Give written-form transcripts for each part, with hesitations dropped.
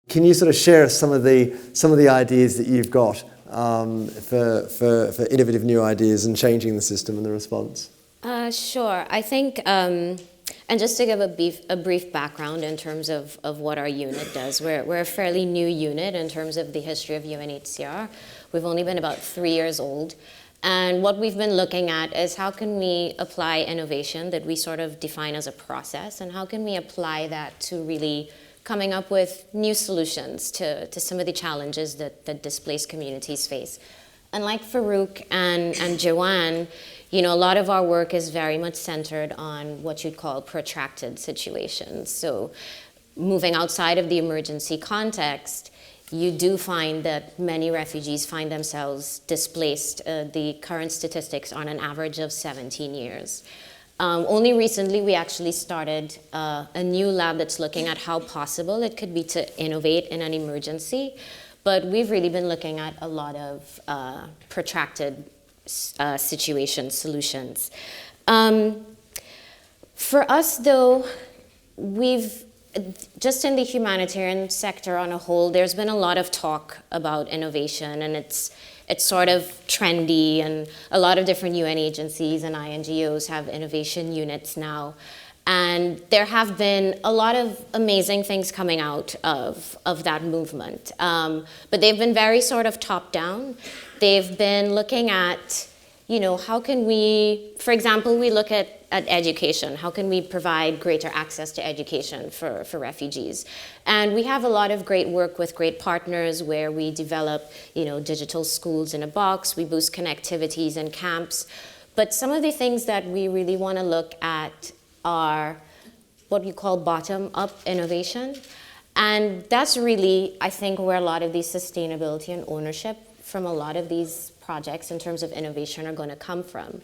Can you sort of share some of the ideas that you've got for innovative new ideas and changing the system and the response? Sure. I think, and just to give a brief background in terms of what our unit does, we're a fairly new unit in terms of the history of UNHCR. We've only been about 3 years old. And what we've been looking at is how can we apply innovation that we sort of define as a process, and how can we apply that to really coming up with new solutions to some of the challenges that displaced communities face. And like Farouk and Joanne, a lot of our work is very much centered on what you'd call protracted situations. So moving outside of the emergency context, you do find that many refugees find themselves displaced. The current statistics are on an average of 17 years. Only recently we actually started a new lab that's looking at how possible it could be to innovate in an emergency, but we've really been looking at a lot of protracted situation solutions. For us though, we've just in the humanitarian sector on a whole, there's been a lot of talk about innovation, and it's sort of trendy, and a lot of different UN agencies and INGOs have innovation units now. And there have been a lot of amazing things coming out of that movement. But they've been very sort of top down. They've been looking at, how can we, for example, we look at education. How can we provide greater access to education for refugees? And we have a lot of great work with great partners where we develop, digital schools in a box. We boost connectivities in camps. But some of the things that we really want to look at are what we call bottom-up innovation. And that's really, I think, where a lot of the sustainability and ownership from a lot of these projects in terms of innovation are going to come from.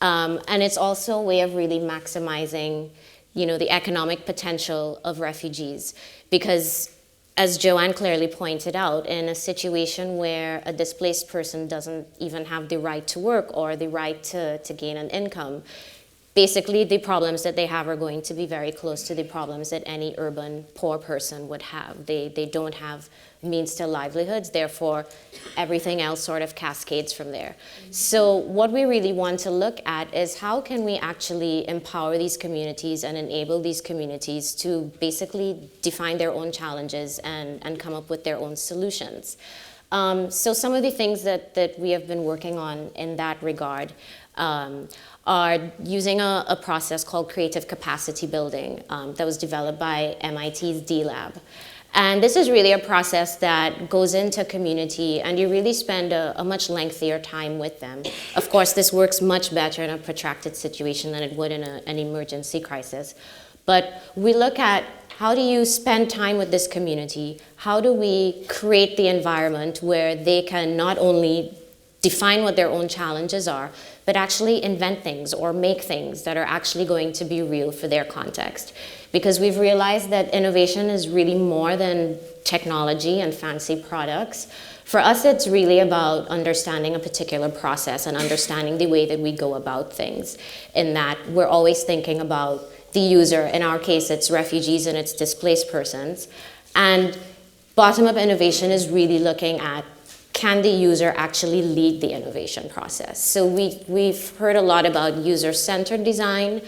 And it's also a way of really maximizing, the economic potential of refugees. Because as Joanne clearly pointed out, in a situation where a displaced person doesn't even have the right to work or the right to gain an income, basically the problems that they have are going to be very close to the problems that any urban poor person would have. They don't have means to livelihoods, therefore everything else sort of cascades from there. So what we really want to look at is how can we actually empower these communities and enable these communities to basically define their own challenges and come up with their own solutions. So some of the things that we have been working on in that regard are using a process called creative capacity building that was developed by MIT's D-Lab. And this is really a process that goes into community and you really spend a much lengthier time with them. Of course, this works much better in a protracted situation than it would in an emergency crisis. But we look at how do you spend time with this community? How do we create the environment where they can not only define what their own challenges are, but actually invent things or make things that are actually going to be real for their context. Because we've realized that innovation is really more than technology and fancy products. For us, it's really about understanding a particular process and understanding the way that we go about things, in that we're always thinking about the user. In our case, it's refugees and it's displaced persons. And bottom-up innovation is really looking at, can the user actually lead the innovation process? So we've heard a lot about user-centered design,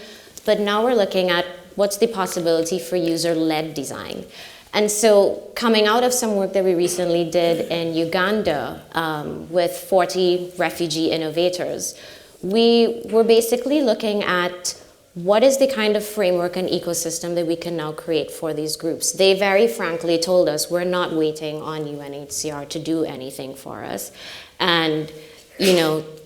but now we're looking at what's the possibility for user-led design. And so coming out of some work that we recently did in Uganda with 40 refugee innovators, we were basically looking at what is the kind of framework and ecosystem that we can now create for these groups. They very frankly told us, we're not waiting on UNHCR to do anything for us. And,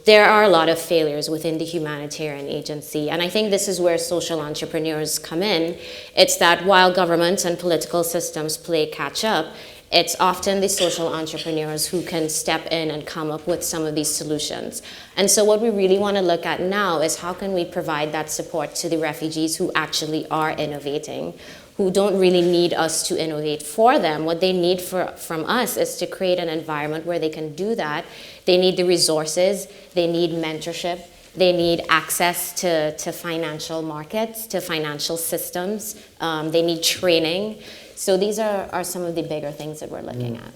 there are a lot of failures within the humanitarian agency. And I think this is where social entrepreneurs come in. It's that while governments and political systems play catch up, it's often the social entrepreneurs who can step in and come up with some of these solutions. And so what we really want to look at now is how can we provide that support to the refugees who actually are innovating, who don't really need us to innovate for them. What they need from us is to create an environment where they can do that. They need the resources, they need mentorship, they need access to financial markets, to financial systems, they need training. So these are some of the bigger things that we're looking at.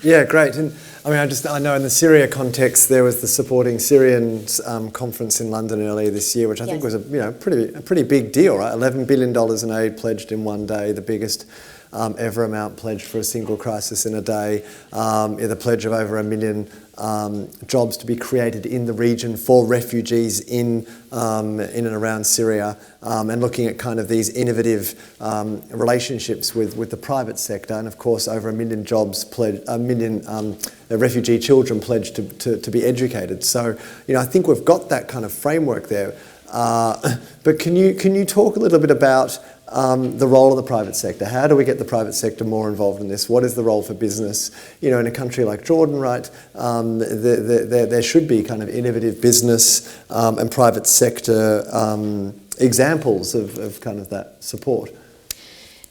Yeah, great. And I mean, I know in the Syria context, there was the Supporting Syrians conference in London earlier this year, which I think was a pretty big deal, right? $11 billion in aid pledged in one day, the biggest ever amount pledged for a single crisis in a day. The pledge of over 1 million jobs to be created in the region for refugees in and around Syria, and looking at kind of these innovative relationships with the private sector, and of course over 1 million jobs pledged, 1 million refugee children pledged to be educated. So I think we've got that kind of framework there. But can you talk a little bit about the role of the private sector? How do we get the private sector more involved in this? What is the role for business? In a country like Jordan, right, there should be kind of innovative business and private sector examples of kind of that support.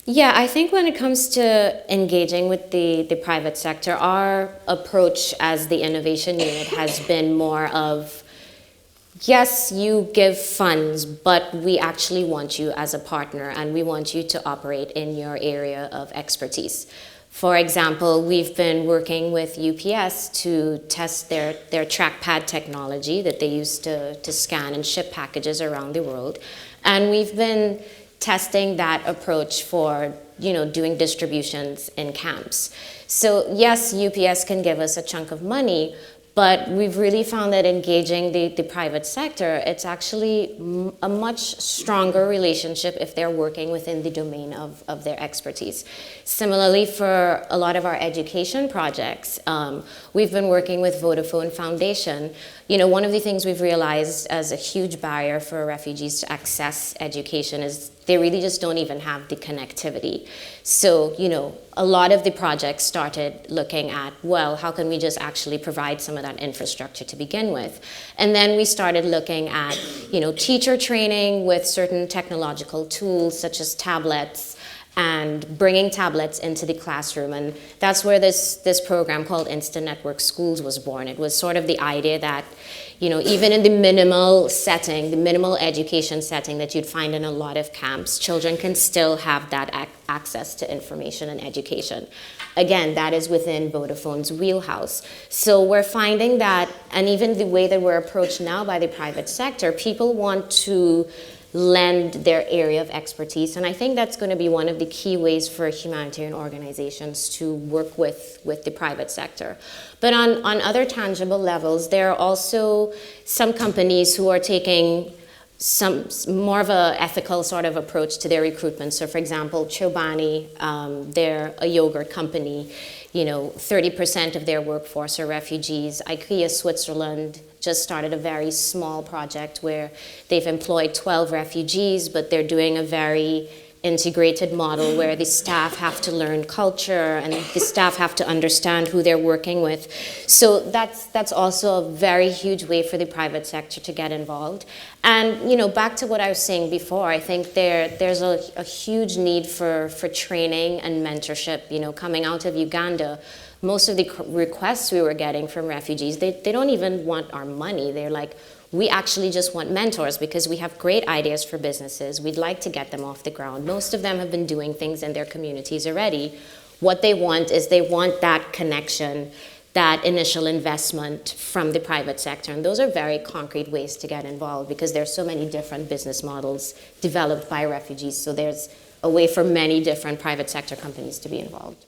Yeah, I think when it comes to engaging with the private sector, our approach as the innovation unit has been more of, yes, you give funds, but we actually want you as a partner and we want you to operate in your area of expertise. For example, we've been working with UPS to test their trackpad technology that they use to scan and ship packages around the world. And we've been testing that approach for doing distributions in camps. So yes, UPS can give us a chunk of money, but we've really found that engaging the private sector, it's actually a much stronger relationship if they're working within the domain of their expertise. Similarly, for a lot of our education projects, we've been working with Vodafone Foundation. One of the things we've realized as a huge barrier for refugees to access education is they really just don't even have the connectivity. So, a lot of the projects started looking at, well, how can we just actually provide some of that infrastructure to begin with? And then we started looking at, teacher training with certain technological tools such as tablets, and bringing tablets into the classroom. And that's where this program called Instant Network Schools was born. It was sort of the idea that, even in the minimal setting, the minimal education setting that you'd find in a lot of camps, children can still have that access to information and education. Again, that is within Vodafone's wheelhouse. So we're finding that, and even the way that we're approached now by the private sector, people want to lend their area of expertise. And I think that's going to be one of the key ways for humanitarian organizations to work with the private sector. But on other tangible levels, there are also some companies who are taking some more of a ethical sort of approach to their recruitment. So for example, Chobani, they're a yogurt company. 30% of their workforce are refugees. IKEA Switzerland just started a very small project where they've employed 12 refugees, but they're doing a very integrated model where the staff have to learn culture and the staff have to understand who they're working with. So that's also a very huge way for the private sector to get involved. And back to what I was saying before, I think there's a huge need for training and mentorship. Coming out of Uganda, most of the requests we were getting from refugees, they don't even want our money. They're like, we actually just want mentors because we have great ideas for businesses. We'd like to get them off the ground. Most of them have been doing things in their communities already. What they want is they want that connection, that initial investment from the private sector. And those are very concrete ways to get involved because there's so many different business models developed by refugees. So there's a way for many different private sector companies to be involved.